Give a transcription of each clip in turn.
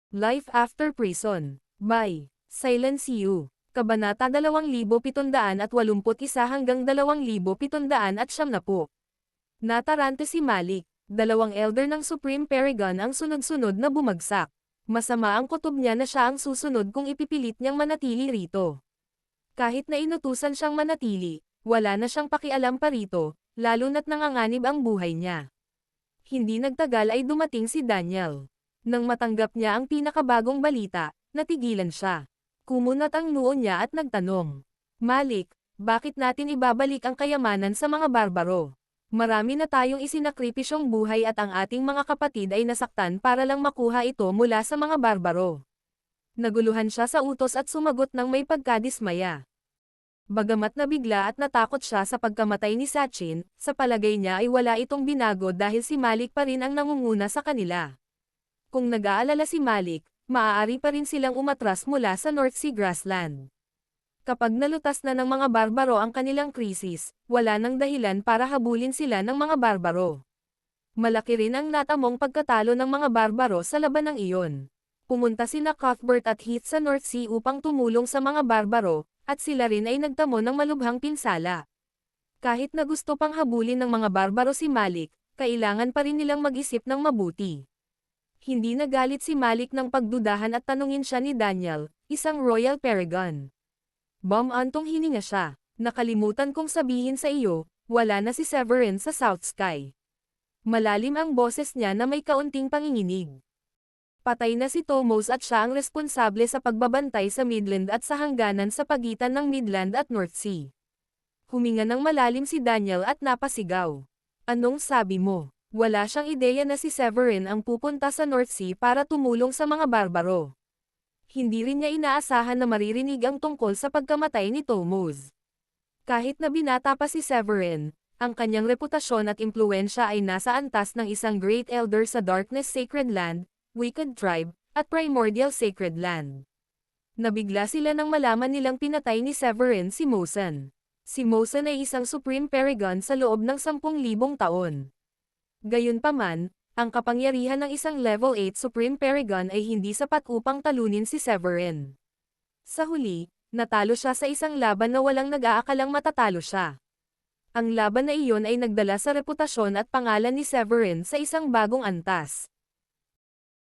Life After Prison by Silence You. Kabanata 2781 hanggang 2770. Natarante si Malik. Dalawang elder ng Supreme Paragon ang sunod-sunod na bumagsak. Masama ang kutob niya na siya ang susunod kung ipipilit niyang manatili rito. Kahit na inutusan siyang manatili, wala na siyang pakialam pa rito, lalo na't nanganganib ang buhay niya. Hindi nagtagal ay dumating si Daniel. Nang matanggap niya ang pinakabagong balita, natigilan siya. Kumunat ang noo niya at nagtanong, Malik, bakit natin ibabalik ang kayamanan sa mga barbaro? Marami na tayong isinakripisyong buhay at ang ating mga kapatid ay nasaktan para lang makuha ito mula sa mga barbaro. Naguluhan siya sa utos at sumagot ng may pagkadismaya. Bagamat nabigla at natakot siya sa pagkamatay ni Sachin, sa palagay niya ay wala itong binago dahil si Malik pa rin ang nangunguna sa kanila. Kung nag-aalala si Malik, maaari pa rin silang umatras mula sa North Sea Grassland. Kapag nalutas na ng mga barbaro ang kanilang krisis, wala nang dahilan para habulin sila ng mga barbaro. Malaki rin ang natamong pagkatalo ng mga barbaro sa labanang iyon. Pumunta sina Cuthbert at Heath sa North Sea upang tumulong sa mga barbaro, at sila rin ay nagtamo ng malubhang pinsala. Kahit na gusto pang habulin ng mga barbaro si Malik, kailangan pa rin nilang mag-isip ng mabuti. Hindi nagalit si Malik ng pagdudahan at tanungin siya ni Daniel, isang Royal Paragon. Antong hininga siya, nakalimutan kong sabihin sa iyo, wala na si Severin sa South Sky. Malalim ang boses niya na may kaunting panginginig. Patay na si Tomos at siya ang responsable sa pagbabantay sa Midland at sa hangganan sa pagitan ng Midland at North Sea. Huminga ng malalim si Daniel at napasigaw. Anong sabi mo? Wala siyang ideya na si Severin ang pupunta sa North Sea para tumulong sa mga barbaro. Hindi rin niya inaasahan na maririnig ang tungkol sa pagkamatay ni Tomos. Kahit na binata pa si Severin, ang kanyang reputasyon at impluwensya ay nasa antas ng isang Great Elder sa Darkness Sacred Land, Wicked Tribe, at Primordial Sacred Land. Nabigla sila nang malaman nilang pinatay ni Severin si Mosen. Si Mosen ay isang Supreme Paragon sa loob ng 10,000 taon. Gayunpaman, ang kapangyarihan ng isang Level 8 Supreme Paragon ay hindi sapat upang talunin si Severin. Sa huli, natalo siya sa isang laban na walang nag-aakalang matatalo siya. Ang laban na iyon ay nagdala sa reputasyon at pangalan ni Severin sa isang bagong antas.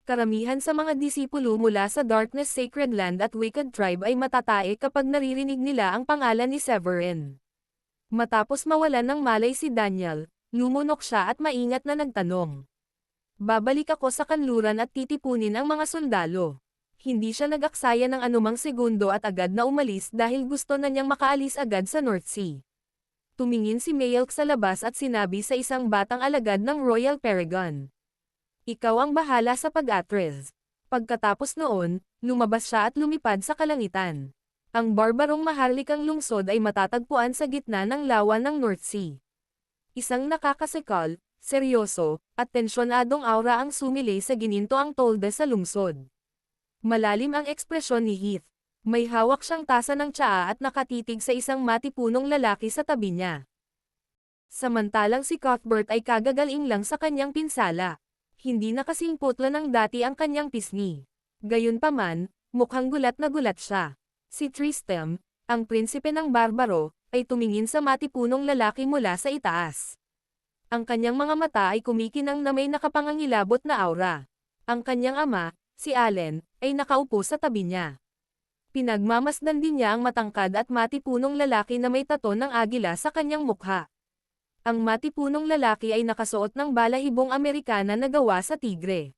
Karamihan sa mga disipulo mula sa Darkness Sacred Land at Wicked Tribe ay matatae kapag naririnig nila ang pangalan ni Severin. Matapos mawalan ng malay si Daniel, lumunok siya at maingat na nagtanong. Babalik ako sa kanluran at titipunin ang mga sundalo. Hindi siya nag-aksaya ng anumang segundo at agad na umalis dahil gusto na niyang makaalis agad sa North Sea. Tumingin si Mayelk sa labas at sinabi sa isang batang alagad ng Royal Paragon. Ikaw ang bahala sa pag-atres. Pagkatapos noon, lumabas siya at lumipad sa kalangitan. Ang barbarong maharlikang lungsod ay matatagpuan sa gitna ng lawa ng North Sea. Isang nakakasikal, seryoso, at tensyonadong aura ang sumilay sa ginintoang tolda sa lungsod. Malalim ang ekspresyon ni Heath. May hawak siyang tasa ng tsaa at nakatitig sa isang matipunong lalaki sa tabi niya. Samantalang si Cuthbert ay kagagaling lang sa kanyang pinsala. Hindi na kasing putla ng dati ang kanyang pisngi. Gayunpaman, mukhang gulat na gulat siya. Si Tristram, ang prinsipe ng barbaro, ay tumingin sa matipunong lalaki mula sa itaas. Ang kanyang mga mata ay kumikinang na may nakapangangilabot na aura. Ang kanyang ama, si Allen, ay nakaupo sa tabi niya. Pinagmamasdan din niya ang matangkad at matipunong lalaki na may tato ng agila sa kanyang mukha. Ang matipunong lalaki ay nakasuot ng balahibong Amerikana na gawa sa tigre.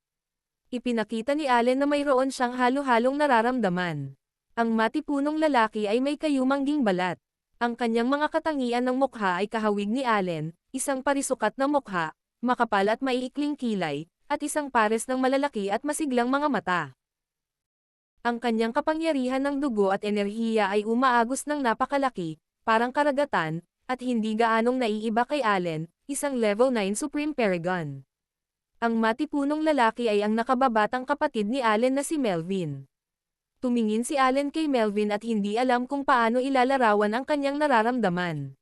Ipinakita ni Allen na mayroon siyang halo-halong nararamdaman. Ang matipunong lalaki ay may kayumangging balat. Ang kanyang mga katangian ng mukha ay kahawig ni Allen, isang parisukat na mukha, makapal at maiikling kilay, at isang pares ng malalaki at masiglang mga mata. Ang kanyang kapangyarihan ng dugo at enerhiya ay umaagos ng napakalaki, parang karagatan, at hindi gaanong naiiba kay Allen, isang Level 9 Supreme Paragon. Ang matipunong lalaki ay ang nakababatang kapatid ni Allen na si Melvin. Tumingin si Allen kay Melvin at hindi alam kung paano ilalarawan ang kanyang nararamdaman.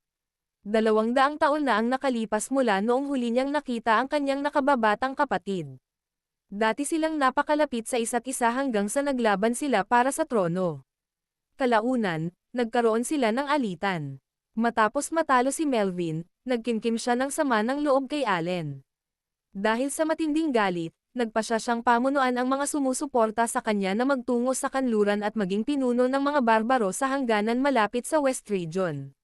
200 taon na ang nakalipas mula noong huli niyang nakita ang kanyang nakababatang kapatid. Dati silang napakalapit sa isa't isa hanggang sa naglaban sila para sa trono. Kalaunan, nagkaroon sila ng alitan. Matapos matalo si Melvin, nagkimkim siya ng sama ng loob kay Allen. Dahil sa matinding galit, nagpasya siyang pamunuan ang mga sumusuporta sa kanya na magtungo sa kanluran at maging pinuno ng mga barbaro sa hangganan malapit sa West Region.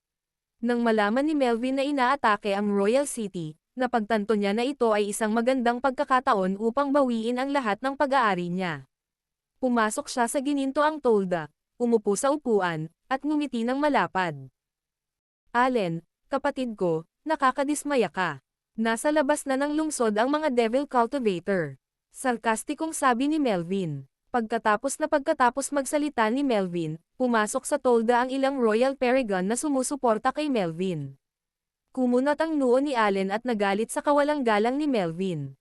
Nang malaman ni Melvin na inaatake ang Royal City, napagtanto niya na ito ay isang magandang pagkakataon upang bawiin ang lahat ng pag-aari niya. Pumasok siya sa ginintoang tolda, umupo sa upuan, at ngumiti ng malapad. Allen, kapatid ko, nakakadismaya ka. Nasa labas na ng lungsod ang mga Devil Cultivator. Sarkastikong sabi ni Melvin. Pagkatapos magsalita ni Melvin, pumasok sa tolda ang ilang Royal Paragon na sumusuporta kay Melvin. Kumunat ang noo ni Allen at nagalit sa kawalang galang ni Melvin.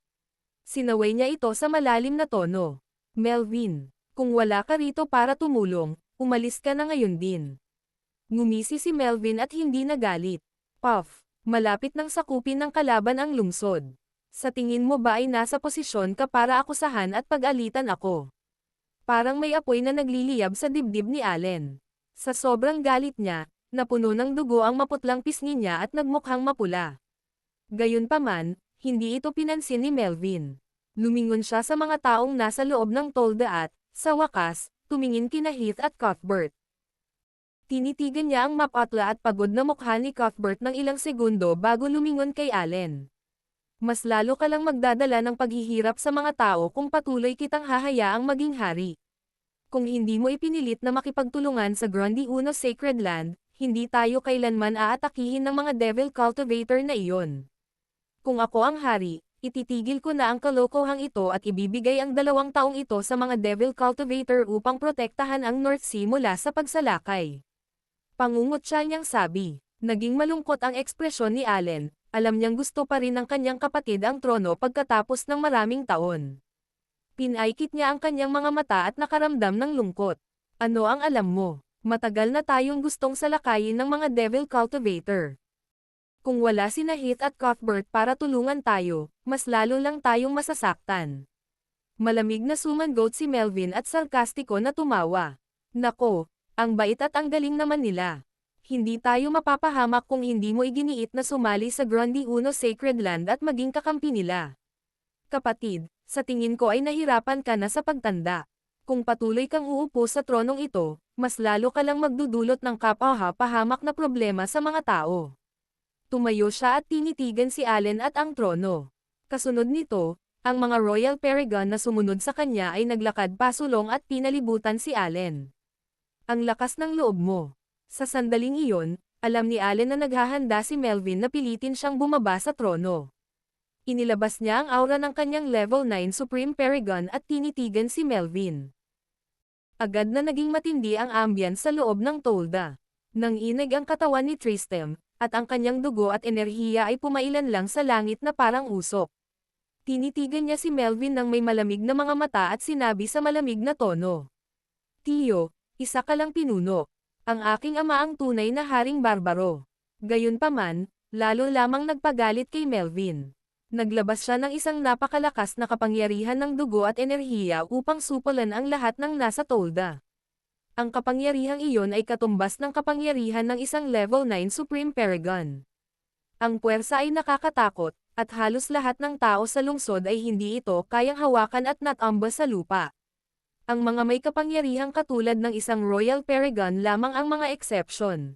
Sinaway niya ito sa malalim na tono. Melvin, kung wala ka rito para tumulong, umalis ka na ngayon din. Ngumisi si Melvin at hindi nagalit. Puff, malapit nang sakupin ng kalaban ang lungsod. Sa tingin mo ba ay nasa posisyon ka para akusahan at pag-alitan ako? Parang may apoy na nagliliyab sa dibdib ni Allen. Sa sobrang galit niya, napuno ng dugo ang maputlang pisngi niya at nagmukhang mapula. Gayunpaman, hindi ito pinansin ni Melvin. Lumingon siya sa mga taong nasa loob ng tolda at, sa wakas, tumingin kina Heath at Cuthbert. Tinitigan niya ang mapatla at pagod na mukha ni Cuthbert ng ilang segundo bago lumingon kay Allen. Mas lalo ka lang magdadala ng paghihirap sa mga tao kung patuloy kitang hahayaang maging hari. Kung hindi mo ipinilit na makipagtulungan sa Grundy Uno Sacred Land, hindi tayo kailanman aatakihin ng mga Devil Cultivator na iyon. Kung ako ang hari, ititigil ko na ang kalokohang ito at ibibigay ang 2 taong ito sa mga Devil Cultivator upang protektahan ang North Sea mula sa pagsalakay. Pangungutya niyang sabi. Naging malungkot ang ekspresyon ni Allen, alam niyang gusto pa rin ng kanyang kapatid ang trono pagkatapos ng maraming taon. Pinaikit niya ang kanyang mga mata at nakaramdam ng lungkot. Ano ang alam mo? Matagal na tayong gustong salakayin ng mga Devil Cultivator. Kung wala sina Heath at Cuthbert para tulungan tayo, mas lalo lang tayong masasaktan. Malamig na sumangot si Melvin at sarkastiko na tumawa. Nako, ang bait at ang galing naman nila. Hindi tayo mapapahamak kung hindi mo iginiit na sumali sa Grundy Uno Sacred Land at maging kakampi nila. Kapatid, sa tingin ko ay nahirapan ka na sa pagtanda. Kung patuloy kang uupo sa tronong ito, mas lalo ka lang magdudulot ng kapahamak na problema sa mga tao. Tumayo siya at tinitigan si Allen at ang trono. Kasunod nito, ang mga Royal Paragon na sumunod sa kanya ay naglakad pasulong at pinalibutan si Allen. Ang lakas ng loob mo. Sa sandaling iyon, alam ni Allen na naghahanda si Melvin na pilitin siyang bumaba sa trono. Inilabas niya ang aura ng kanyang level 9 Supreme Paragon at tinitigan si Melvin. Agad na naging matindi ang ambience sa loob ng tolda. Nanginig ang katawan ni Tristram, at ang kanyang dugo at enerhiya ay pumailan lang sa langit na parang usok. Tinitigan niya si Melvin ng may malamig na mga mata at sinabi sa malamig na tono. Tiyo, isa ka lang pinuno. Ang aking ama ang tunay na haring barbaro. Gayunpaman, lalo lamang nagpagalit kay Melvin. Naglabas siya ng isang napakalakas na kapangyarihan ng dugo at enerhiya upang supulan ang lahat ng nasa tolda. Ang kapangyarihang iyon ay katumbas ng kapangyarihan ng isang level 9 Supreme Paragon. Ang puwersa ay nakakatakot, at halos lahat ng tao sa lungsod ay hindi ito kayang hawakan at natambas sa lupa. Ang mga may kapangyarihang katulad ng isang Royal Paragon lamang ang mga exception.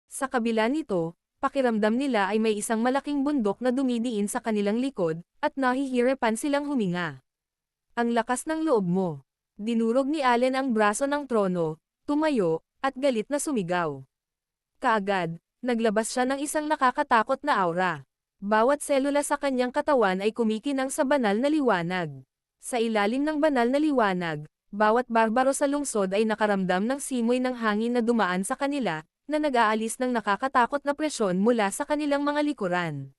Sa kabila nito, pakiramdam nila ay may isang malaking bundok na dumidiin sa kanilang likod, at nahihirapan silang huminga. Ang lakas ng loob mo. Dinurog ni Allen ang braso ng trono, tumayo, at galit na sumigaw. Kaagad, naglabas siya ng isang nakakatakot na aura. Bawat selula sa kanyang katawan ay kumikinang sa banal na liwanag. Sa ilalim ng banal na liwanag, bawat barbaro sa lungsod ay nakaramdam ng simoy ng hangin na dumaan sa kanila, na nag-aalis ng nakakatakot na presyon mula sa kanilang mga likuran.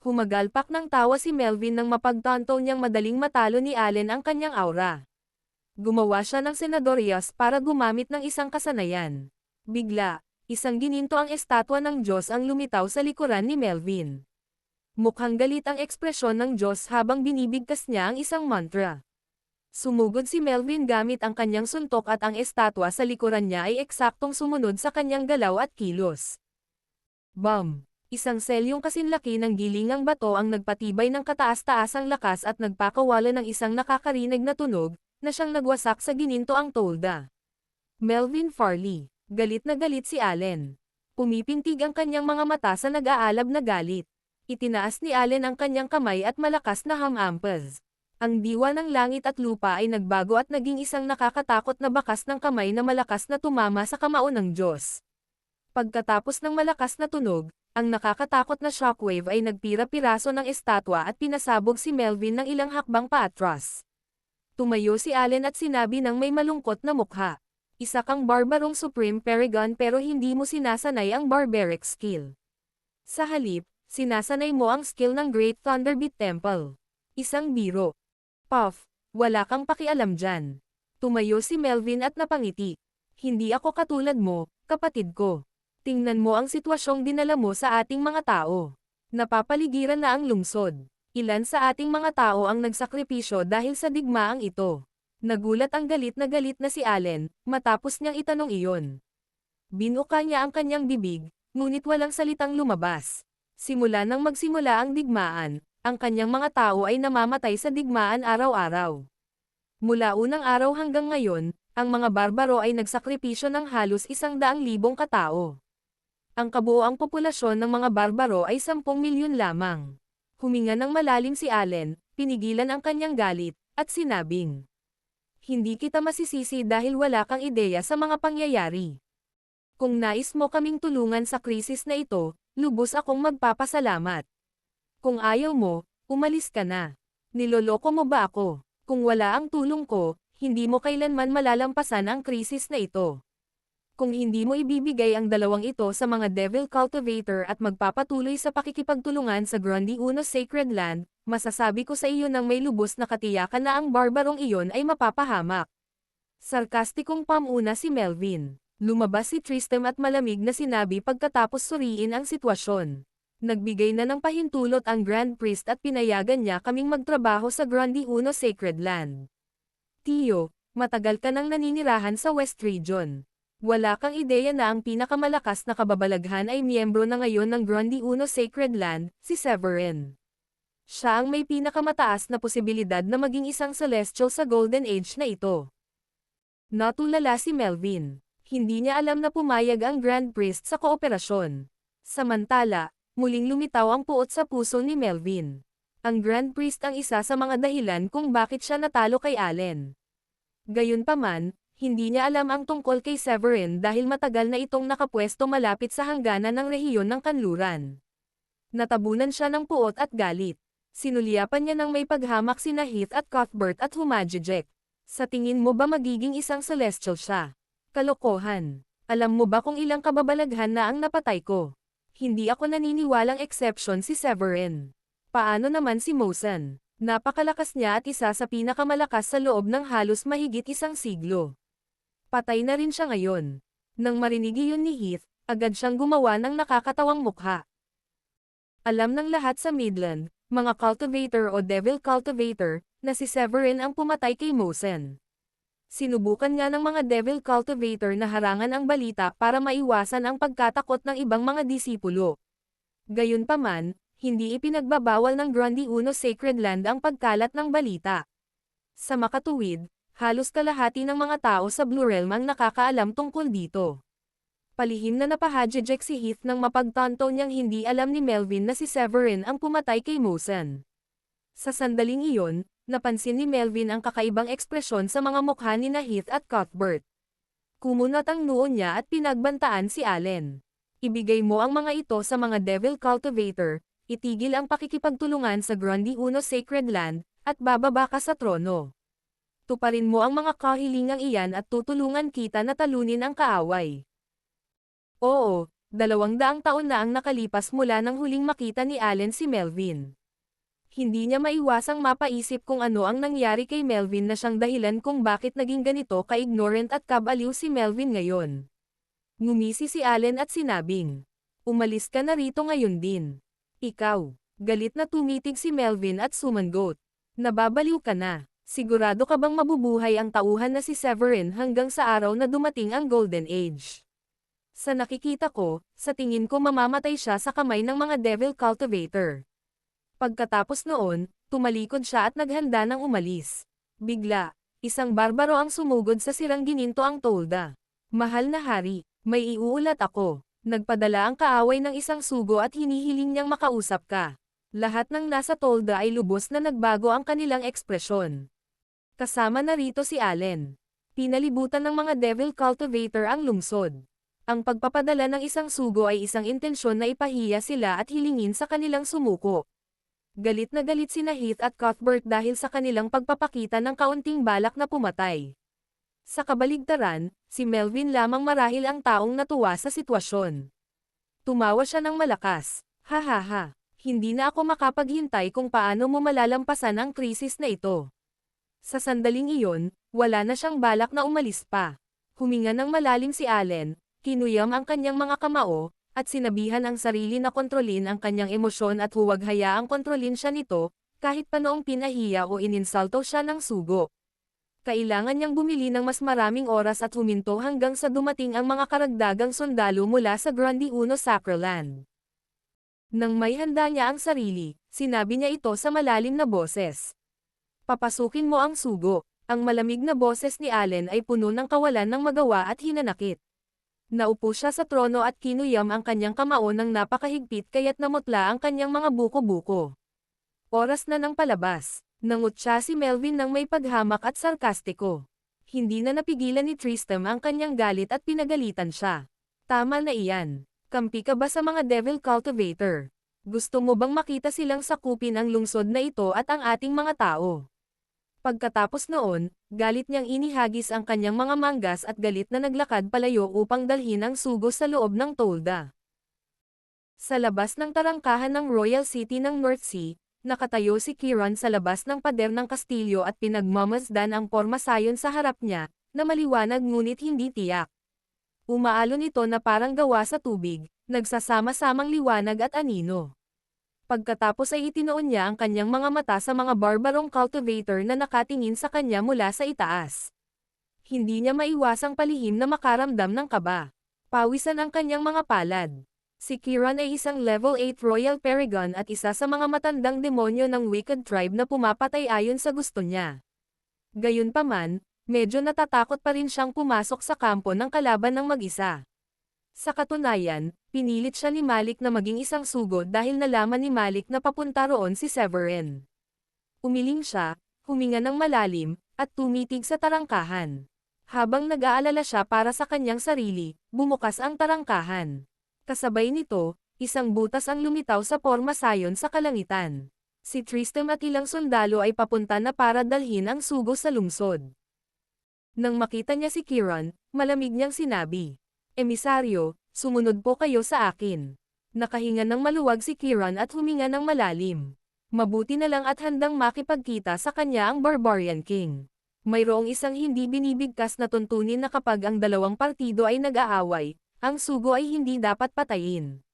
Humagalpak ng tawa si Melvin nang mapagtanto niyang madaling matalo ni Allen ang kanyang aura. Gumawa siya ng senadorias para gumamit ng isang kasanayan. Bigla, isang gininto ang estatwa ng Diyos ang lumitaw sa likuran ni Melvin. Mukhang galit ang ekspresyon ng Diyos habang binibigkas niya ang isang mantra. Sumugod si Melvin gamit ang kanyang suntok at ang estatwa sa likuran niya ay eksaktong sumunod sa kanyang galaw at kilos. Bam! Isang selyong kasinlaki ng gilingang bato ang nagpatibay ng kataas-taasang lakas at nagpakawala ng isang nakakarinig na tunog, na siyang nagwasak sa gininto ang tolda. Melvin Farley. Galit na galit si Allen. Pumipintig ang kanyang mga mata sa nag-aalab na galit. Itinaas ni Allen ang kanyang kamay at malakas na hamampaz. Ang diwa ng langit at lupa ay nagbago at naging isang nakakatakot na bakas ng kamay na malakas na tumama sa kamao ng Diyos. Pagkatapos ng malakas na tunog, ang nakakatakot na shockwave ay nagpira-piraso ng estatwa at pinasabog si Melvin ng ilang hakbang paatras. Tumayo si Allen at sinabi ng may malungkot na mukha. Isa kang barbarong Supreme Paragon pero hindi mo sinasanay ang barbaric skill. Sa halip, sinasanay mo ang skill ng Great Thunderbeat Temple. Isang biro. Puff, wala kang pakialam dyan. Tumayo si Melvin at napangiti. Hindi ako katulad mo, kapatid ko. Tingnan mo ang sitwasyong dinala mo sa ating mga tao. Napapaligiran na ang lungsod. Ilan sa ating mga tao ang nagsakripisyo dahil sa digmaang ito. Nagulat ang galit na si Allen, matapos niyang itanong iyon. Binuka niya ang kanyang bibig, ngunit walang salitang lumabas. Simula nang magsimula ang digmaan, ang kanyang mga tao ay namamatay sa digmaan araw-araw. Mula unang araw hanggang ngayon, ang mga barbaro ay nagsakripisyo ng halos 100,000 katao. Ang kabuoang populasyon ng mga barbaro ay 10 milyon lamang. Huminga ng malalim si Allen, pinigilan ang kanyang galit, at sinabing, hindi kita masisisi dahil wala kang ideya sa mga pangyayari. Kung nais mo kaming tulungan sa krisis na ito, lubos akong magpapasalamat. Kung ayaw mo, umalis ka na. Niloloko mo ba ako? Kung wala ang tulong ko, hindi mo kailanman malalampasan ang krisis na ito. Kung hindi mo ibibigay ang dalawang ito sa mga Devil Cultivator at magpapatuloy sa pakikipagtulungan sa Grundy Uno Sacred Land, masasabi ko sa iyo nang may lubos na katiyakan na ang barbarong iyon ay mapapahamak. Sarkastikong pamuna si Melvin. Lumabas si Tristram at malamig na sinabi pagkatapos suriin ang sitwasyon. Nagbigay na ng pahintulot ang Grand Priest at pinayagan niya kaming magtrabaho sa Grundy Uno Sacred Land. Tio, matagal ka nang naninirahan sa West Region. Wala kang ideya na ang pinakamalakas na kababalaghan ay miyembro na ngayon ng Grundy Uno Sacred Land, si Severin. Siya ang may pinakamataas na posibilidad na maging isang celestial sa Golden Age na ito. Natulala si Melvin. Hindi niya alam na pumayag ang Grand Priest sa kooperasyon. Samantala, muling lumitaw ang puot sa puso ni Melvin. Ang Grand Priest ang isa sa mga dahilan kung bakit siya natalo kay Allen. Gayunpaman, hindi niya alam ang tungkol kay Severin dahil matagal na itong nakapwesto malapit sa hangganan ng rehiyon ng kanluran. Natabunan siya ng puot at galit. Sinulyapan niya ng may paghamak sina Heath at Cuthbert at humajijek. Sa tingin mo ba magiging isang celestial siya? Kalokohan. Alam mo ba kung ilang kababalaghan na ang napatay ko? Hindi ako naniniwalang exception si Severin. Paano naman si Mosen? Napakalakas niya at isa sa pinakamalakas sa loob ng halos mahigit 1 siglo. Patay na rin siya ngayon. Nang marinig iyon ni Heath, agad siyang gumawa ng nakakatawang mukha. Alam ng lahat sa Midland, mga cultivator o devil cultivator, na si Severin ang pumatay kay Mosen. Sinubukan nga ng mga devil cultivator na harangan ang balita para maiwasan ang pagkatakot ng ibang mga disipulo. Gayunpaman, hindi ipinagbabawal ng Grundy Uno Sacred Land ang pagkalat ng balita. Sa makatuwid, halos kalahati ng mga tao sa Blue Realm ang nakakaalam tungkol dito. Palihim na napahadjejek si Heath nang mapagtanto niyang hindi alam ni Melvin na si Severin ang pumatay kay Mosen. Sa sandaling iyon, napansin ni Melvin ang kakaibang ekspresyon sa mga mukha ni Heath at Cuthbert. Kumunat ang noo niya at pinagbantaan si Allen. Ibigay mo ang mga ito sa mga Devil Cultivator, itigil ang pakikipagtulungan sa Grundy Uno Sacred Land, at bababa ka sa trono. Tuparin mo ang mga kahilingang iyan at tutulungan kita na talunin ang kaaway. Oo, 200 taon na ang nakalipas mula nang huling makita ni Allen si Melvin. Hindi niya maiwasang mapaisip kung ano ang nangyari kay Melvin na siyang dahilan kung bakit naging ganito ka-ignorant at kabaliw si Melvin ngayon. Ngumisi si Allen at sinabing, umalis ka na rito ngayon din. Ikaw, Galit na tumitig si Melvin at sumangot. Nababaliw ka na. Sigurado ka bang mabubuhay ang tauhan na si Severin hanggang sa araw na dumating ang Golden Age? Sa nakikita ko, sa tingin ko mamamatay siya sa kamay ng mga Devil Cultivator. Pagkatapos noon, tumalikod siya at naghanda ng umalis. Bigla, isang barbaro ang sumugod sa sirang gininto ang tolda. Mahal na hari, may iuulat ako. Nagpadala ang kaaway ng isang sugo at hinihiling niyang makausap ka. Lahat ng nasa tolda ay lubos na nagbago ang kanilang ekspresyon. Kasama na rito si Allen. Pinalibutan ng mga Devil Cultivator ang lungsod. Ang pagpapadala ng isang sugo ay isang intensyon na ipahiya sila at hilingin sa kanilang sumuko. Galit na galit sina Heath at Cuthbert dahil sa kanilang pagpapakita ng kaunting balak na pumatay. Sa kabaligtaran, si Melvin lamang marahil ang taong natuwa sa sitwasyon. Tumawa siya ng malakas. Hahaha, hindi na ako makapaghintay kung paano mo malalampasan ang krisis na ito. Sa sandaling iyon, wala na siyang balak na umalis pa. Huminga ng malalim si Allen, kinuyam ang kanyang mga kamao, at sinabihan ang sarili na kontrolin ang kanyang emosyon at huwag hayaang kontrolin siya nito, kahit pa noong pinahiya o ininsulto siya ng sugo. Kailangan niyang bumili ng mas maraming oras at huminto hanggang sa dumating ang mga karagdagang sundalo mula sa Grundy Uno Sacroland. Nang may handa niya ang sarili, sinabi niya ito sa malalim na boses. Papasukin mo ang sugo. Ang malamig na boses ni Allen ay puno ng kawalan ng magawa at hinanakit. Naupo siya sa trono at kinuyam ang kanyang kamao ng napakahigpit kaya't namutla ang kanyang mga buko-buko. Oras na ng palabas. Nangutya si Melvin ng may paghamak at sarkastiko. Hindi na napigilan ni Tristram ang kanyang galit at pinagalitan siya. Tama na iyan. Kampi ka ba sa mga Devil Cultivator? Gusto mo bang makita silang sakupin ang lungsod na ito at ang ating mga tao? Pagkatapos noon, galit niyang inihagis ang kanyang mga manggas at galit na naglakad palayo upang dalhin ang sugo sa loob ng tolda. Sa labas ng tarangkahan ng Royal City ng North Sea, nakatayo si Kieran sa labas ng pader ng kastilyo at pinagmamasdan ang pormasayon sa harap niya, na maliwanag ngunit hindi tiyak. Umaalon ito na parang gawa sa tubig, nagsasama-samang liwanag at anino. Pagkatapos ay itinoon niya ang kanyang mga mata sa mga barbarong cultivator na nakatingin sa kanya mula sa itaas. Hindi niya maiwasang palihim na makaramdam ng kaba. Pawisan ang kanyang mga palad. Si Kieran ay isang level 8 Royal Paragon at isa sa mga matandang demonyo ng Wicked Tribe na pumapatay ayon sa gusto niya. Gayunpaman, medyo natatakot pa rin siyang pumasok sa kampo ng kalaban ng mag-isa. Sa katunayan, pinilit siya ni Malik na maging isang sugo dahil nalaman ni Malik na papunta roon si Severin. Umiling siya, huminga ng malalim, at tumitig sa tarangkahan. Habang nag-aalala siya para sa kanyang sarili, bumukas ang tarangkahan. Kasabay nito, isang butas ang lumitaw sa pormasayon sa kalangitan. Si Tristram at ilang sundalo ay papunta na para dalhin ang sugo sa lungsod. Nang makita niya si Kieran, malamig niyang sinabi, "Emisaryo, sumunod po kayo sa akin." Nakahinga ng maluwag si Kieran at huminga ng malalim. Mabuti na lang at handang makipagkita sa kanya ang Barbarian King. Mayroong isang hindi binibigkas na tuntunin na kapag ang dalawang partido ay nag-aaway, ang sugo ay hindi dapat patayin.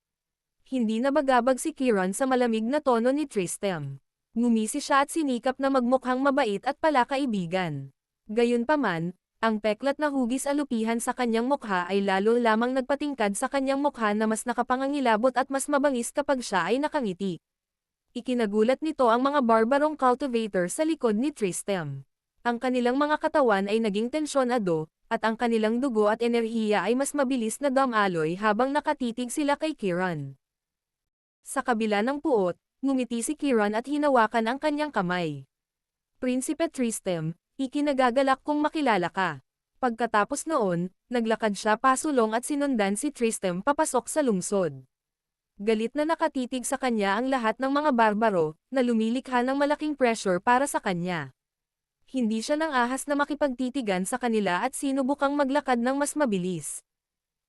Hindi nabagabag si Kieran sa malamig na tono ni Tristram. Ngumisi siya at sinikap na magmukhang mabait at palakaibigan. Gayunpaman, ang peklat na hugis alupihan sa kanyang mukha ay lalo lamang nagpatingkad sa kanyang mukha na mas nakapangangilabot at mas mabangis kapag siya ay nakangiti. Ikinagulat nito ang mga barbarong cultivator sa likod ni Tristram. Ang kanilang mga katawan ay naging tensyonado, at ang kanilang dugo at enerhiya ay mas mabilis na damaloy habang nakatitig sila kay Kieran. Sa kabila ng puot, ngumiti si Kieran at hinawakan ang kanyang kamay. "Prinsipe Tristram, ikinagagalak kong makilala ka." Pagkatapos noon, naglakad siya pasulong at sinundan si Tristram papasok sa lungsod. Galit na nakatitig sa kanya ang lahat ng mga barbaro, na lumilikha ng malaking pressure para sa kanya. Hindi siya nang ahas na makipagtitigan sa kanila at sinubukang maglakad ng mas mabilis.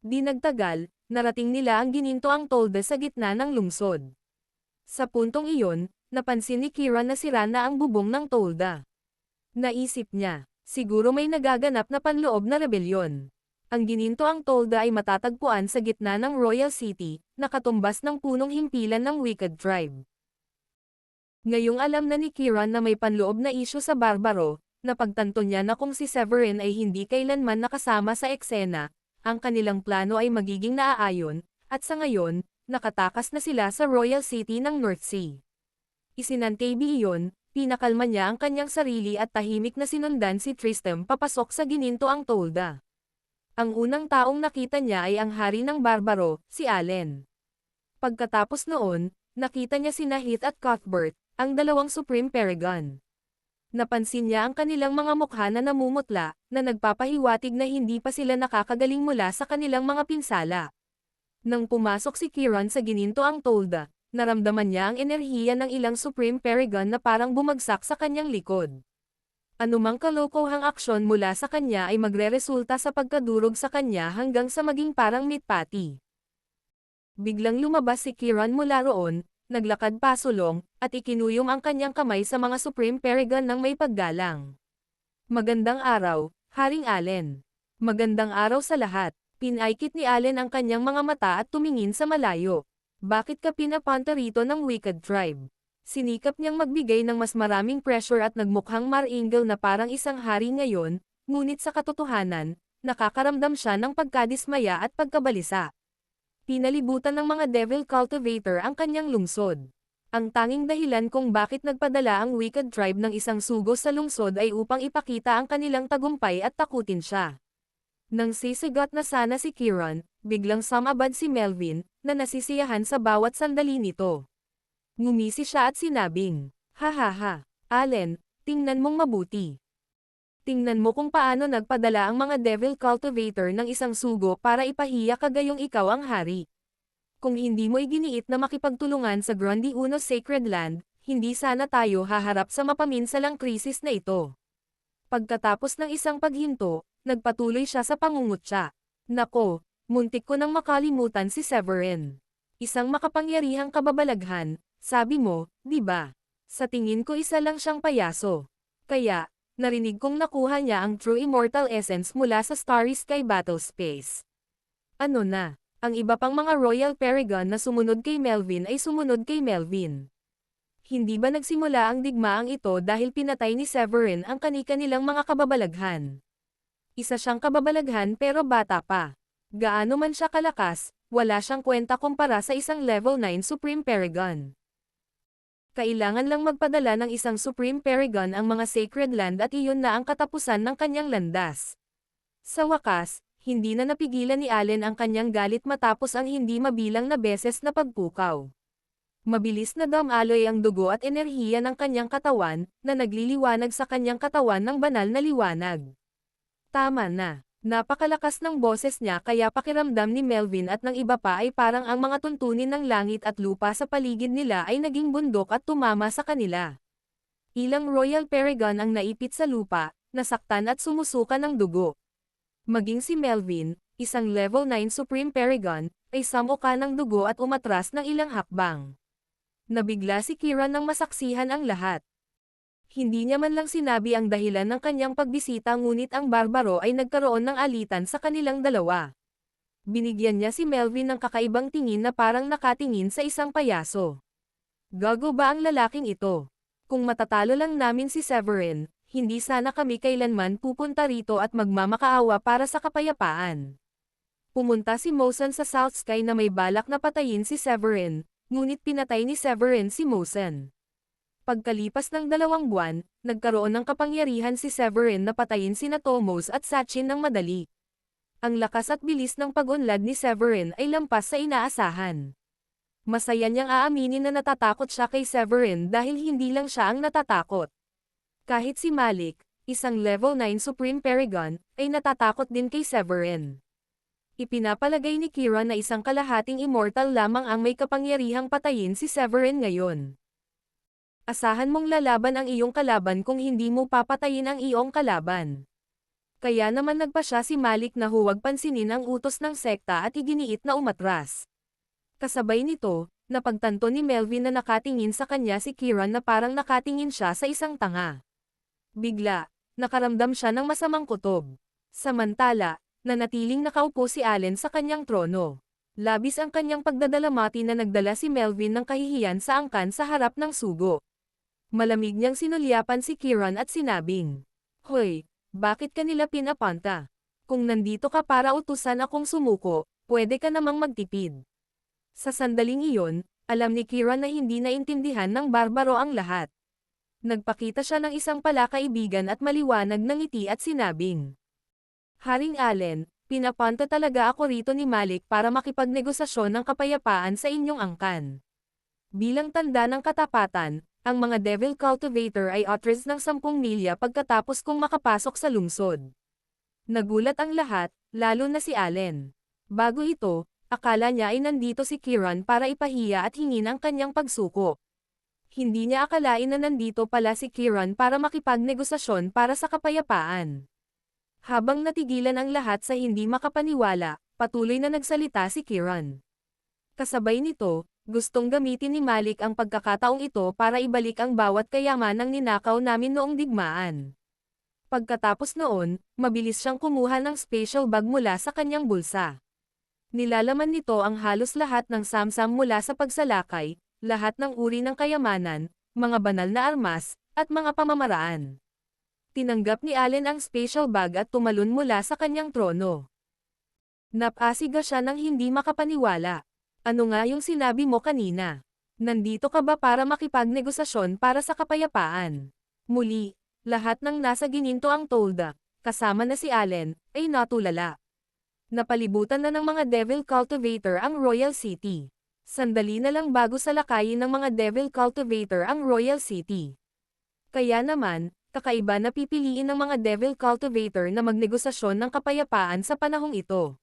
Di nagtagal, narating nila ang gininto ang tolda sa gitna ng lungsod. Sa puntong iyon, napansin ni Kieran na sira na ang bubong ng tolda. Naisip niya, siguro may nagaganap na panloob na rebelyon. Ang gininto ang tolda ay matatagpuan sa gitna ng Royal City, nakatumbas ng punong himpilan ng Wicked Tribe. Ngayong alam na ni Kiran na may panloob na isyu sa Barbaro, napagtanto niya na kung si Severin ay hindi kailanman nakasama sa eksena, ang kanilang plano ay magiging naaayon, at sa ngayon, nakatakas na sila sa Royal City ng North Sea. Isinantabi iyon, pinakalma niya ang kanyang sarili at tahimik na sinundan si Tristram papasok sa gininto ang tolda. Ang unang taong nakita niya ay ang hari ng Barbaro, si Allen. Pagkatapos noon, nakita niya sina Heath at Cuthbert, ang dalawang Supreme Paragon. Napansin niya ang kanilang mga mukha na namumutla, na nagpapahiwatig na hindi pa sila nakakagaling mula sa kanilang mga pinsala. Nang pumasok si Kiran sa gininto ang tolda, naramdaman niya ang enerhiya ng ilang Supreme Paragon na parang bumagsak sa kanyang likod. Anumang kalokohang aksyon mula sa kanya ay magreresulta sa pagkadurog sa kanya hanggang sa maging parang meat patty. Biglang lumabas si Kiran mula roon, naglakad pasulong, at ikinuyom ang kanyang kamay sa mga Supreme Paragon ng may paggalang. Magandang araw, Haring Allen. Magandang araw sa lahat. Pinaikit ni Allen ang kanyang mga mata at tumingin sa malayo. Bakit ka pinapunta rito ng Wicked Tribe? Sinikap niyang magbigay ng mas maraming pressure at nagmukhang maringal na parang isang hari ngayon, ngunit sa katotohanan, nakakaramdam siya ng pagkadismaya at pagkabalisa. Pinalibutan ng mga Devil Cultivator ang kanyang lungsod. Ang tanging dahilan kung bakit nagpadala ang Wicked Tribe ng isang sugo sa lungsod ay upang ipakita ang kanilang tagumpay at takutin siya. Nang sisigat na sana si Kiran, biglang sumabad si Melvin, na nasisiyahan sa bawat sandali nito. Ngumisi siya at sinabing, "Hahaha, Allen, tingnan mong mabuti. Tingnan mo kung paano nagpadala ang mga Devil Cultivator ng isang sugo para ipahiya ka gayong ikaw ang hari. Kung hindi mo iginiit na makipagtulungan sa Grundy Uno Sacred Land, hindi sana tayo haharap sa mapaminsalang krisis na ito." Pagkatapos ng isang paghinto, nagpatuloy siya sa pangungutya. "Nako, muntik ko nang makalimutan si Severin. Isang makapangyarihang kababalaghan, sabi mo, di ba? Sa tingin ko isa lang siyang payaso. Kaya, narinig kong nakuha niya ang True Immortal Essence mula sa Starry Sky Battle Space. Ano na, ang iba pang mga Royal Paragon na sumunod kay Melvin ay sumunod kay Melvin. Hindi ba nagsimula ang digmaang ito dahil pinatay ni Severin ang kani-kanilang mga kababalaghan? Isa siyang kababalaghan pero bata pa. Gaano man siya kalakas, wala siyang kwenta kumpara sa isang level 9 Supreme Paragon. Kailangan lang magpadala ng isang Supreme Paragon ang mga Sacred Land at iyon na ang katapusan ng kanyang landas." Sa wakas, hindi na napigilan ni Allen ang kanyang galit matapos ang hindi mabilang na beses na pagpukaw. Mabilis na dumaloy ang dugo at enerhiya ng kanyang katawan, na nagliliwanag sa kanyang katawan ng banal na liwanag. Tama na. Napakalakas ng boses niya kaya pakiramdam ni Melvin at ng iba pa ay parang ang mga tuntunin ng langit at lupa sa paligid nila ay naging bundok at tumama sa kanila. Ilang Royal Paragon ang naipit sa lupa, nasaktan at sumusuka ng dugo. Maging si Melvin, isang level 9 Supreme Paragon, ay samuka ng dugo at umatras ng ilang hakbang. Nabigla si Kiran nang masaksihan ang lahat. Hindi niya man lang sinabi ang dahilan ng kanyang pagbisita ngunit ang Barbaro ay nagkaroon ng alitan sa kanilang dalawa. Binigyan niya si Melvin ng kakaibang tingin na parang nakatingin sa isang payaso. "Gago ba ang lalaking ito? Kung matatalo lang namin si Severin, hindi sana kami kailanman pupunta rito at magmamakaawa para sa kapayapaan." Pumunta si Mosen sa South Sky na may balak na patayin si Severin, ngunit pinatay ni Severin si Mosen. Pagkalipas ng 2 buwan, nagkaroon ng kapangyarihan si Severin na patayin sina Tomos at Sachin ng madali. Ang lakas at bilis ng pag-unlad ni Severin ay lampas sa inaasahan. Masaya niyang aaminin na natatakot siya kay Severin dahil hindi lang siya ang natatakot. Kahit si Malik, isang level 9 Supreme Paragon, ay natatakot din kay Severin. Ipinapalagay ni Kiran na isang kalahating immortal lamang ang may kapangyarihang patayin si Severin ngayon. Asahan mong lalaban ang iyong kalaban kung hindi mo papatayin ang iyong kalaban. Kaya naman nagpa siya si Malik na huwag pansinin ang utos ng sekta at iginiit na umatras. Kasabay nito, napagtanto ni Melvin na nakatingin sa kanya si Kiran na parang nakatingin siya sa isang tanga. Bigla, nakaramdam siya ng masamang kutob. Samantala, nanatiling nakaupo si Allen sa kanyang trono. Labis ang kanyang pagdadalamati na nagdala si Melvin ng kahihiyan sa angkan sa harap ng sugo. Malamig niyang sinulyapan si Kiran at sinabing, "Hoy, bakit ka nila pinapunta? Kung nandito ka para utusan akong sumuko, pwede ka namang magtipid." Sa sandaling iyon, alam ni Kiran na hindi naintindihan ng barbaro ang lahat. Nagpakita siya ng isang palakaibigan at maliwanag ng ngiti at sinabing, "Haring Allen, pinapunta talaga ako rito ni Malik para makipagnegosasyon ng kapayapaan sa inyong angkan. Bilang tanda ng katapatan, ang mga Devil Cultivator ay atras ng 10 milya pagkatapos kong makapasok sa lungsod." Nagulat ang lahat, lalo na si Allen. Bago ito, akala niya ay nandito si Kiran para ipahiya at hingin ang kanyang pagsuko. Hindi niya akalain na nandito pala si Kiran para makipagnegosasyon para sa kapayapaan. Habang natigilan ang lahat sa hindi makapaniwala, patuloy na nagsalita si Kiran. Kasabay nito, gustong gamitin ni Malik ang pagkakataong ito para ibalik ang bawat kayamanang ninakaw namin noong digmaan. Pagkatapos noon, mabilis siyang kumuha ng special bag mula sa kanyang bulsa. Nilalaman nito ang halos lahat ng samsam mula sa pagsalakay, lahat ng uri ng kayamanan, mga banal na armas, at mga pamamaraan. Tinanggap ni Allen ang special bag at tumalon mula sa kanyang trono. Napasiga siya ng hindi makapaniwala. "Ano nga yung sinabi mo kanina? Nandito ka ba para makipagnegosasyon para sa kapayapaan?" Muli, lahat ng nasa gininto ang tolda, kasama na si Allen, ay natulala. Napalibutan na ng mga Devil Cultivator ang Royal City. Sandali na lang bago salakayin ng mga Devil Cultivator ang Royal City. Kaya naman, kakaiba na pipiliin ng mga Devil Cultivator na magnegosasyon ng kapayapaan sa panahong ito.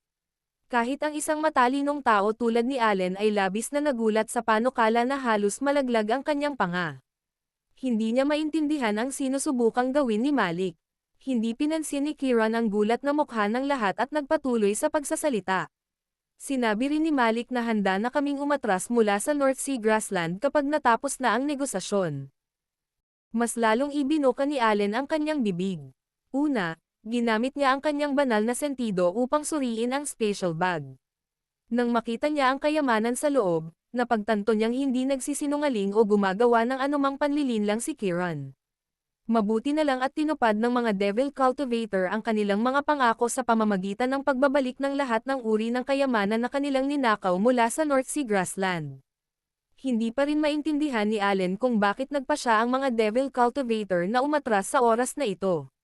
Kahit ang isang matalinong tao tulad ni Allen ay labis na nagulat sa panukala na halos malaglag ang kanyang panga. Hindi niya maintindihan ang sinusubukang gawin ni Malik. Hindi pinansin ni Kiran ang gulat na mukha ng lahat at nagpatuloy sa pagsasalita. Sinabi rin ni Malik na handa na kaming umatras mula sa North Sea Grassland kapag natapos na ang negosasyon. Mas lalong ibinuka ni Allen ang kanyang bibig. Una, ginamit niya ang kanyang banal na sentido upang suriin ang special bag. Nang makita niya ang kayamanan sa loob, napagtanto niyang hindi nagsisinungaling o gumagawa ng anumang panlilinlang si Kiran. Mabuti na lang at tinupad ng mga Devil Cultivator ang kanilang mga pangako sa pamamagitan ng pagbabalik ng lahat ng uri ng kayamanan na kanilang ninakaw mula sa North Sea Grassland. Hindi pa rin maintindihan ni Allen kung bakit nagpa siya ang mga Devil Cultivator na umatras sa oras na ito.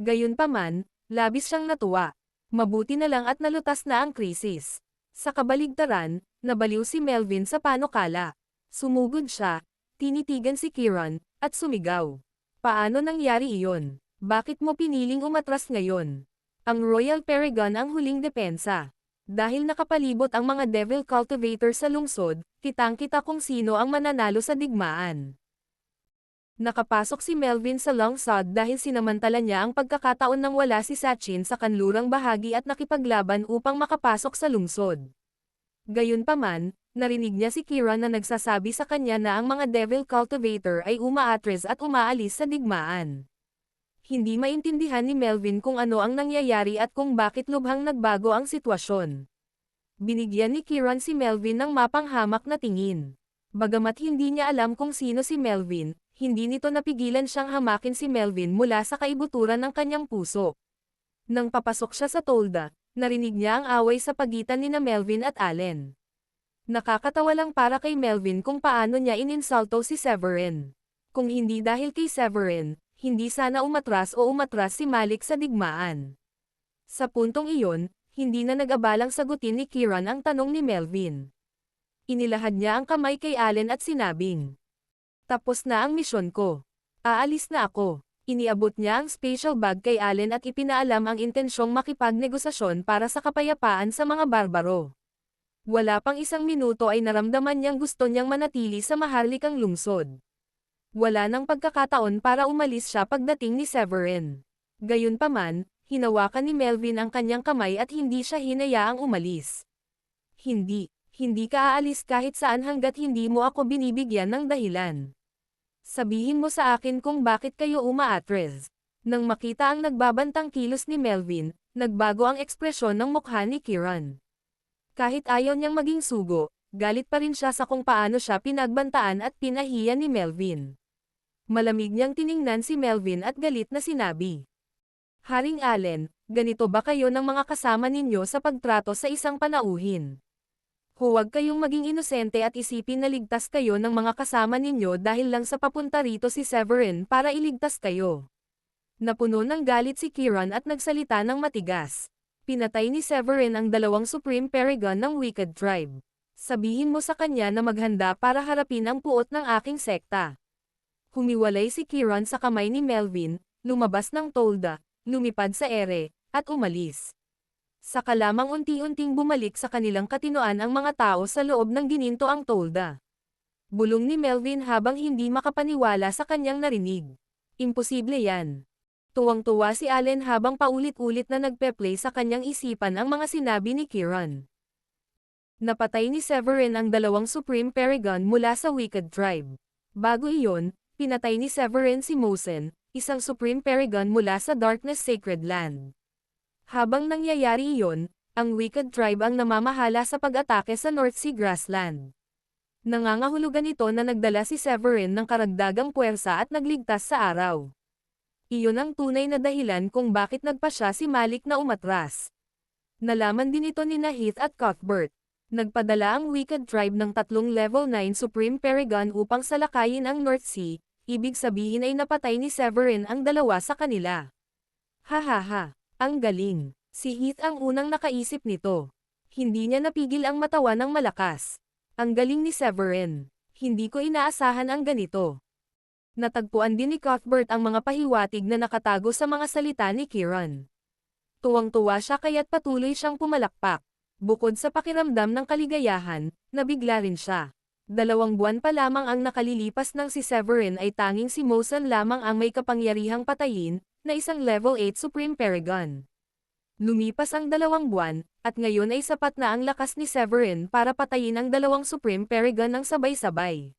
Gayunpaman, labis siyang natuwa. Mabuti na lang at nalutas na ang krisis. Sa kabaligtaran, nabaliw si Melvin sa panukala. Sumugod siya, tinitigan si Kiran, at sumigaw. "Paano nangyari iyon? Bakit mo piniling umatras ngayon?" Ang Royal Paragon ang huling depensa. Dahil nakapalibot ang mga Devil Cultivator sa lungsod, kitang-kita kung sino ang mananalo sa digmaan. Nakapasok si Melvin sa lungsod dahil sinamantala niya ang pagkakataon nang wala si Sachin sa kanlurang bahagi at nakipaglaban upang makapasok sa lungsod. Gayunpaman, narinig niya si Kiran na nagsasabi sa kanya na ang mga Devil Cultivator ay umaatres at umaalis sa digmaan. Hindi maintindihan ni Melvin kung ano ang nangyayari at kung bakit lubhang nagbago ang sitwasyon. Binigyan ni Kiran si Melvin ng mapanghamak na tingin. Bagamat hindi niya alam kung sino si Melvin, hindi nito napigilan siyang hamakin si Melvin mula sa kaibuturan ng kanyang puso. Nang papasok siya sa tolda, narinig niya ang away sa pagitan nina Melvin at Allen. Nakakatawa lang para kay Melvin kung paano niya ininsulto si Severin. Kung hindi dahil kay Severin, hindi sana umatras si Malik sa digmaan. Sa puntong iyon, hindi na nag-abalang sagutin ni Kiran ang tanong ni Melvin. Inilahad niya ang kamay kay Allen at sinabing, "Tapos na ang misyon ko. Aalis na ako." Iniabot niya ang special bag kay Allen at ipinaalam ang intensyong makipagnegosasyon para sa kapayapaan sa mga barbaro. Wala pang isang minuto ay naramdaman niyang gusto niyang manatili sa maharlikang lungsod. Wala nang pagkakataon para umalis siya pagdating ni Severin. Gayunpaman, hinawakan ni Melvin ang kanyang kamay at hindi siya hinayaang umalis. Hindi ka aalis kahit saan hanggat hindi mo ako binibigyan ng dahilan. Sabihin mo sa akin kung bakit kayo umaatres." Nang makita ang nagbabantang kilos ni Melvin, nagbago ang ekspresyon ng mukha ni Kiran. Kahit ayaw niyang maging sugo, galit pa rin siya sa kung paano siya pinagbantaan at pinahiya ni Melvin. Malamig niyang tiningnan si Melvin at galit na sinabi. Haring Allen, ganito ba kayo ng mga kasama ninyo sa pagtrato sa isang panauhin? Huwag kayong maging inosente at isipin na ligtas kayo ng mga kasama ninyo dahil lang sa papunta rito si Severin para iligtas kayo. Napuno ng galit si Kieran at nagsalita ng matigas. Pinatay ni Severin ang dalawang Supreme Paragon ng Wicked Tribe. Sabihin mo sa kanya na maghanda para harapin ang puot ng aking sekta. Humiwalay si Kieran sa kamay ni Melvin, lumabas ng tolda, lumipad sa ere, at umalis. Saka lamang unti-unting bumalik sa kanilang katinoan ang mga tao sa loob ng gininto ang tolda. Bulong ni Melvin habang hindi makapaniwala sa kanyang narinig. Imposible yan. Tuwang-tuwa si Allen habang paulit-ulit na nagpe-play sa kanyang isipan ang mga sinabi ni Kieran. Napatay ni Severin ang dalawang Supreme Paragon mula sa Wicked Tribe. Bago iyon, pinatay ni Severin si Mosen, isang Supreme Paragon mula sa Darkness Sacred Land. Habang nangyayari iyon, ang Wicked Tribe ang namamahala sa pag-atake sa North Sea Grassland. Nangangahulugan ito na nagdala si Severin ng karagdagang puwersa at nagligtas sa araw. Iyon ang tunay na dahilan kung bakit nagpa siya si Malik na umatras. Nalaman din ito ni Heath at Cuthbert. Nagpadala ang Wicked Tribe ng 3 Level 9 Supreme Paragon upang salakayin ang North Sea, ibig sabihin ay napatay ni Severin ang dalawa sa kanila. Hahaha, ang galing. Si Heath ang unang nakaisip nito. Hindi niya napigil ang matawa ng malakas. Ang galing ni Severin. Hindi ko inaasahan ang ganito. Natagpuan din ni Cuthbert ang mga pahiwatig na nakatago sa mga salita ni Kieran. Tuwang-tuwa siya kaya't patuloy siyang pumalakpak. Bukod sa pakiramdam ng kaligayahan, nabigla rin siya. 2 buwan pa lamang ang nakalilipas ng si Severin ay tanging si Mosen lamang ang may kapangyarihang patayin, na isang Level 8 Supreme Paragon. Lumipas ang 2 buwan, at ngayon ay sapat na ang lakas ni Severin para patayin ang 2 Supreme Paragon ng sabay-sabay.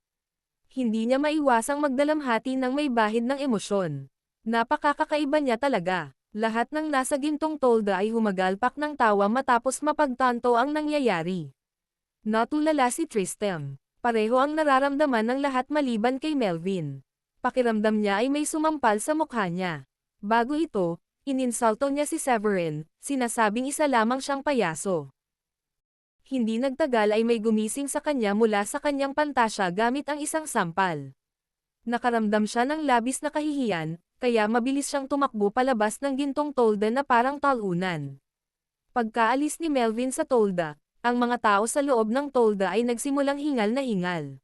Hindi niya maiwasang magdalamhati ng may bahid ng emosyon. Napakakakaiba niya talaga. Lahat ng nasa gintong tolda ay humagalpak ng tawa matapos mapagtanto ang nangyayari. Natulala si Tristram. Pareho ang nararamdaman ng lahat maliban kay Melvin. Pakiramdam niya ay may sumampal sa mukha niya. Bago ito, ininsulto niya si Severin, sinasabing isa lamang siyang payaso. Hindi nagtagal ay may gumising sa kanya mula sa kanyang pantasya gamit ang isang sampal. Nakaramdam siya ng labis na kahihiyan, kaya mabilis siyang tumakbo palabas ng gintong tolda na parang talunan. Pagkaalis ni Melvin sa tolda, ang mga tao sa loob ng tolda ay nagsimulang hingal na hingal.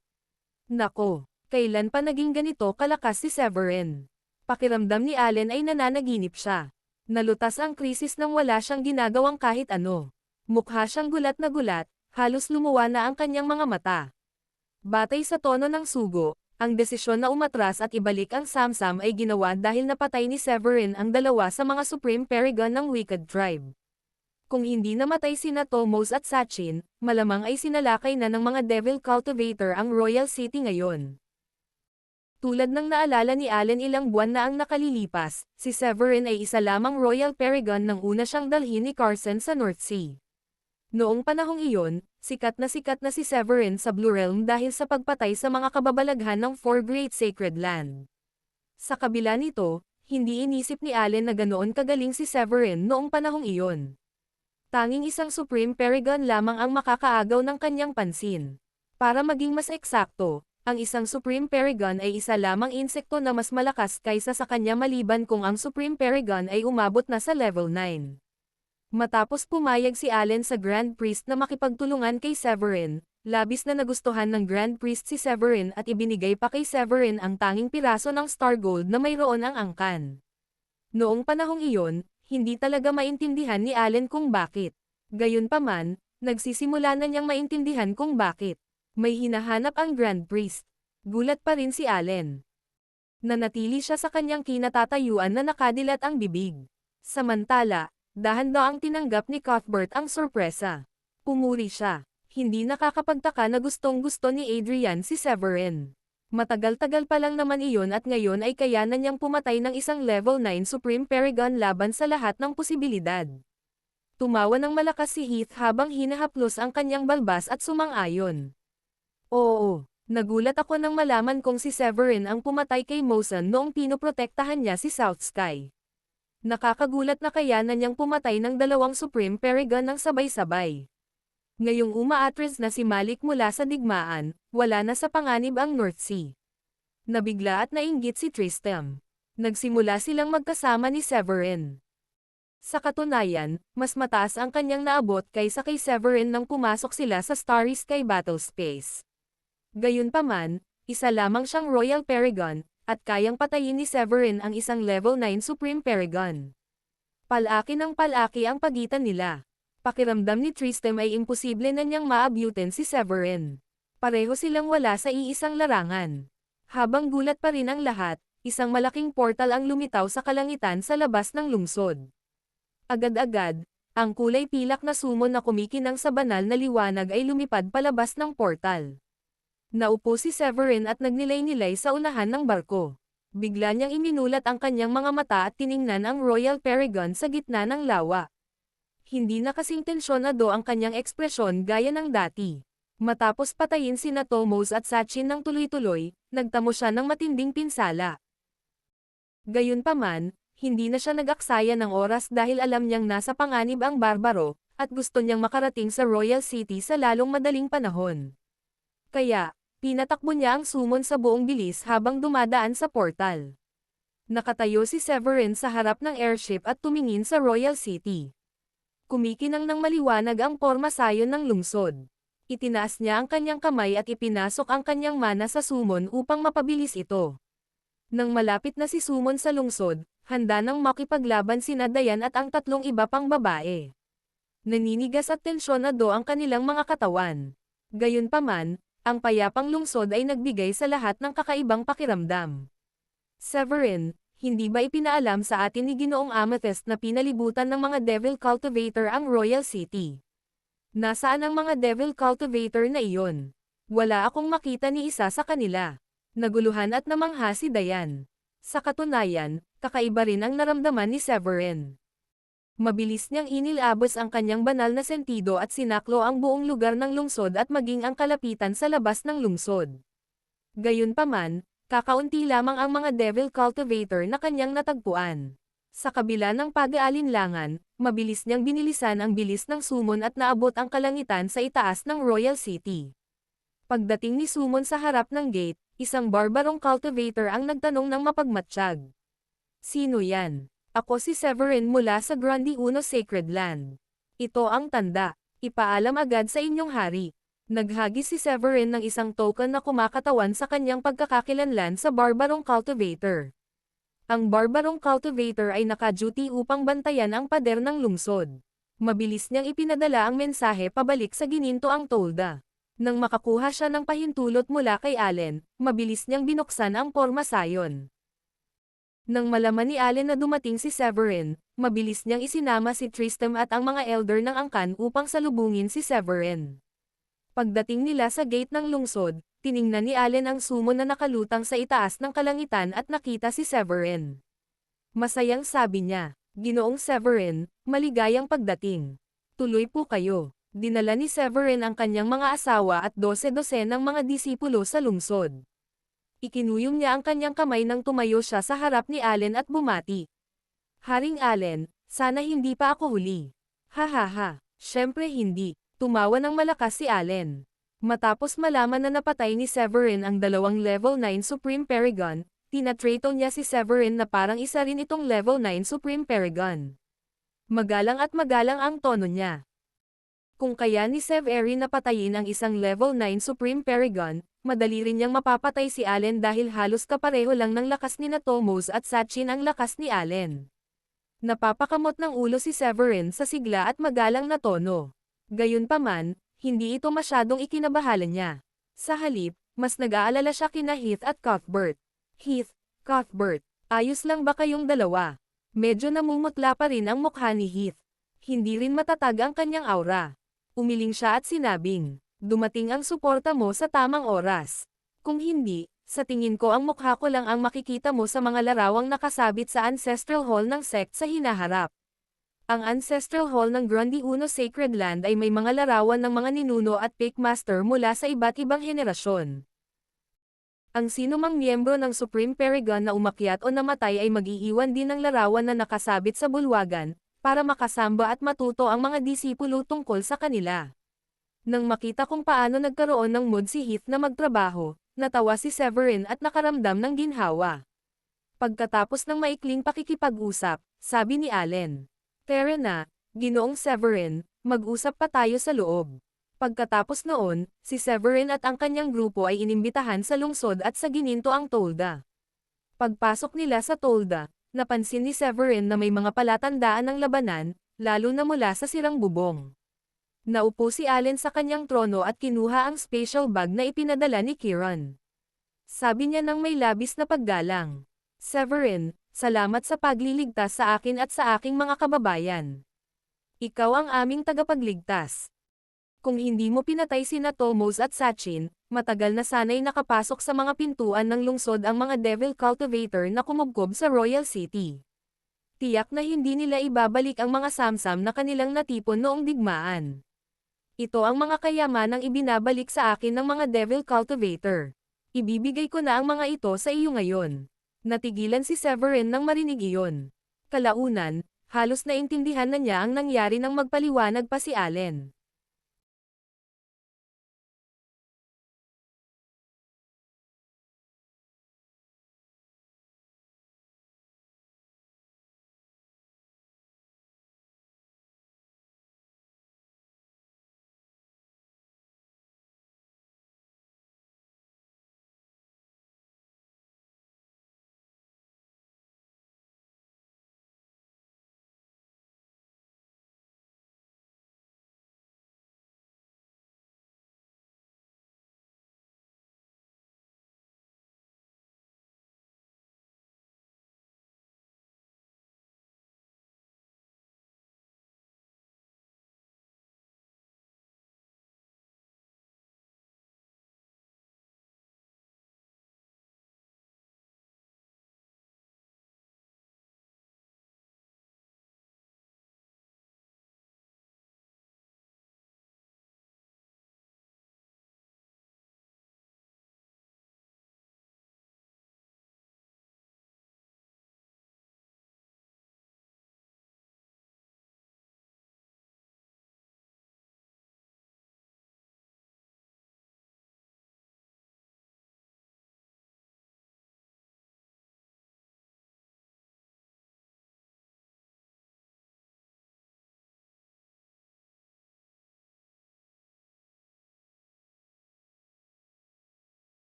Nako, kailan pa naging ganito kalakas si Severin? Pakiramdam ni Allen ay nananaginip siya. Nalutas ang krisis nang wala siyang ginagawang kahit ano. Mukha siyang gulat na gulat, halos lumuwa na ang kanyang mga mata. Batay sa tono ng sugo, ang desisyon na umatras at ibalik ang Samsam ay ginawa dahil napatay ni Severin ang dalawa sa mga Supreme Paragon ng Wicked Tribe. Kung hindi namatay sina Tomos at Sachin, malamang ay sinalakay na ng mga Devil Cultivator ang Royal City ngayon. Tulad ng naalala ni Allen ilang buwan na ang nakalilipas, si Severin ay isa lamang Royal Paragon nang una siyang dalhin ni Carson sa North Sea. Noong panahong iyon, sikat na si Severin sa Blue Realm dahil sa pagpatay sa mga kababalaghan ng 4 Great Sacred Land. Sa kabila nito, hindi inisip ni Allen na ganoon kagaling si Severin noong panahong iyon. Tanging isang Supreme Paragon lamang ang makakaagaw ng kanyang pansin. Para maging mas eksakto, ang isang Supreme Paragon ay isa lamang insekto na mas malakas kaysa sa kanya maliban kung ang Supreme Paragon ay umabot na sa level 9. Matapos pumayag si Allen sa Grand Priest na makipagtulungan kay Severin, labis na nagustuhan ng Grand Priest si Severin at ibinigay pa kay Severin ang tanging piraso ng Star Gold na mayroon ang angkan. Noong panahong iyon, hindi talaga maintindihan ni Allen kung bakit. Gayunpaman, nagsisimula na niyang maintindihan kung bakit. May hinahanap ang Grand Priest. Gulat pa rin si Allen. Nanatili siya sa kanyang kinatatayuan na nakadilat ang bibig. Samantala, dahan-daang tinanggap ni Cuthbert ang sorpresa. Pumuri siya. Hindi nakakapagtaka na gustong-gusto ni Adrian si Severin. Matagal-tagal pa lang naman iyon at ngayon ay kayanan niyang pumatay ng isang level 9 Supreme Paragon laban sa lahat ng posibilidad. Tumawa ng malakas si Heath habang hinahaplos ang kanyang balbas at sumang-ayon. Oo, Nagulat ako nang malaman kong si Severin ang pumatay kay Mosen noong pinoprotektahan niya si South Sky. Nakakagulat na kaya na niyang pumatay ng dalawang Supreme Paragon ng sabay-sabay. Ngayong umaatras na si Malik mula sa digmaan, wala na sa panganib ang North Sea. Nabigla at nainggit si Tristram. Nagsimula silang magkasama ni Severin. Sa katunayan, mas mataas ang kanyang naabot kaysa kay Severin nang pumasok sila sa Starry Sky Battle Space. Gayunpaman, isa lamang siyang Royal Paragon, at kayang patayin ni Severin ang isang Level 9 Supreme Paragon. Palaki ng palaki ang pagitan nila. Pakiramdam ni Tristram ay imposible na niyang maabutin si Severin. Pareho silang wala sa iisang larangan. Habang gulat pa rin ang lahat, isang malaking portal ang lumitaw sa kalangitan sa labas ng lungsod. Agad-agad, ang kulay pilak na sumon na kumikinang sa banal na liwanag ay lumipad palabas ng portal. Naupo si Severin at nagnilay-nilay sa unahan ng barko. Bigla niyang iminulat ang kanyang mga mata at tiningnan ang Royal Paragon sa gitna ng lawa. Hindi na kasing tensyonado ang kanyang ekspresyon gaya ng dati. Matapos patayin sina Tomos at Sachin ng tuloy-tuloy, nagtamo siya ng matinding pinsala. Gayunpaman, hindi na siya nag-aksaya ng oras dahil alam niyang nasa panganib ang barbaro, at gusto niyang makarating sa Royal City sa lalong madaling panahon. Kaya, pinatakbo niya ang sumon sa buong bilis habang dumadaan sa portal. Nakatayo si Severin sa harap ng airship at tumingin sa Royal City. Kumikinang ng maliwanag ang porma sayon ng lungsod. Itinaas niya ang kanyang kamay at ipinasok ang kanyang mana sa sumon upang mapabilis ito. Nang malapit na si sumon sa lungsod, handa nang makipaglaban sina Dayan at ang tatlong iba pang babae. Naninigas at tensyonado ang kanilang mga katawan. Gayunpaman, ang payapang lungsod ay nagbigay sa lahat ng kakaibang pakiramdam. Severin, hindi ba ipinaalam sa atin ni Ginoong Amethyst na pinalibutan ng mga Devil Cultivator ang Royal City? Nasaan ang mga Devil Cultivator na iyon? Wala akong makita ni isa sa kanila. Naguluhan at namangha si Dayan. Sa katunayan, kakaiba rin ang naramdaman ni Severin. Mabilis niyang inilabos ang kanyang banal na sentido at sinaklo ang buong lugar ng lungsod at maging ang kalapitan sa labas ng lungsod. Gayunpaman, kakaunti lamang ang mga Devil Cultivator na kanyang natagpuan. Sa kabila ng pag-aalinlangan, mabilis niyang binilisan ang bilis ng sumon at naabot ang kalangitan sa itaas ng Royal City. Pagdating ni Sumon sa harap ng gate, isang barbarong cultivator ang nagtanong ng mapagmatsyag. Sino yan? Ako si Severin mula sa Grandi Uno Sacred Land. Ito ang tanda. Ipaalam agad sa inyong hari. Naghagis si Severin ng isang token na kumakatawan sa kanyang pagkakakilanlan sa barbarong cultivator. Ang barbarong cultivator ay naka-duty upang bantayan ang pader ng lungsod. Mabilis niyang ipinadala ang mensahe pabalik sa gininto ang tolda. Nang makakuha siya ng pahintulot mula kay Allen, mabilis niyang binuksan ang porma sayon. Nang malaman ni Allen na dumating si Severin, mabilis niyang isinama si Tristram at ang mga elder ng angkan upang salubungin si Severin. Pagdating nila sa gate ng lungsod, tiningnan ni Allen ang sumon na nakalutang sa itaas ng kalangitan at nakita si Severin. Masayang sabi niya, "Ginoong Severin, maligayang pagdating. Tuloy po kayo." Dinala ni Severin ang kanyang mga asawa at 12 ng mga disipulo sa lungsod. Ikinuyong niya ang kanyang kamay nang tumayo siya sa harap ni Allen at bumati. "Haring Allen, sana hindi pa ako huli." "Ha ha ha, syempre hindi." Tumawa ng malakas si Allen. Matapos malaman na napatay ni Severin ang dalawang Level 9 Supreme Paragon, tinatrato niya si Severin na parang isa rin itong Level 9 Supreme Paragon. Magalang at magalang ang tono niya. Kung kaya ni Severin napatayin ang isang Level 9 Supreme Paragon, madali rin niyang mapapatay si Allen dahil halos kapareho lang ng lakas ni Tomos at Sachin ang lakas ni Allen. Napapakamot ng ulo si Severin sa sigla at magalang na tono. Gayunpaman, hindi ito masyadong ikinabahala niya. Sa halip, mas nag-aalala siya kina Heath at Cuthbert. "Heath, Cuthbert, ayos lang ba kayong dalawa?" Medyo namumutla pa rin ang mukha ni Heath. Hindi rin matatag ang kanyang aura. Umiling siya at sinabing, "Dumating ang suporta mo sa tamang oras. Kung hindi, sa tingin ko ang mukha ko lang ang makikita mo sa mga larawang nakasabit sa Ancestral Hall ng sect sa hinaharap." Ang Ancestral Hall ng Grandi Uno Sacred Land ay may mga larawan ng mga ninuno at Pickmaster mula sa iba't ibang henerasyon. Ang sinumang miyembro ng Supreme Paragon na umakyat o namatay ay mag-iiwan din ng larawan na nakasabit sa bulwagan, para makasamba at matuto ang mga disipulo tungkol sa kanila. Nang makita kung paano nagkaroon ng mood si Heath na magtrabaho, natawa si Severin at nakaramdam ng ginhawa. Pagkatapos ng maikling pakikipag-usap, sabi ni Allen, "Tara na, Ginoong Severin, mag-usap pa tayo sa loob." Pagkatapos noon, si Severin at ang kanyang grupo ay inimbitahan sa lungsod at sa gininto ang tolda. Pagpasok nila sa tolda, napansin ni Severin na may mga palatandaan ng labanan, lalo na mula sa sirang bubong. Naupo si Allen sa kanyang trono at kinuha ang special bag na ipinadala ni Kieran. Sabi niya nang may labis na paggalang, "Severin, salamat sa pagliligtas sa akin at sa aking mga kababayan. Ikaw ang aming tagapagligtas. Kung hindi mo pinatay sina Tomos at Sachin, matagal na sana'y nakapasok sa mga pintuan ng lungsod ang mga Devil Cultivator na kumugkob sa Royal City. Tiyak na hindi nila ibabalik ang mga samsam na kanilang natipon noong digmaan. Ito ang mga kayamanang ibinabalik sa akin ng mga Devil Cultivator. Ibibigay ko na ang mga ito sa iyo ngayon." Natigilan si Severin nang marinig iyon. Kalaunan, halos naintindihan na niya ang nangyari nang magpaliwanag pa si Allen.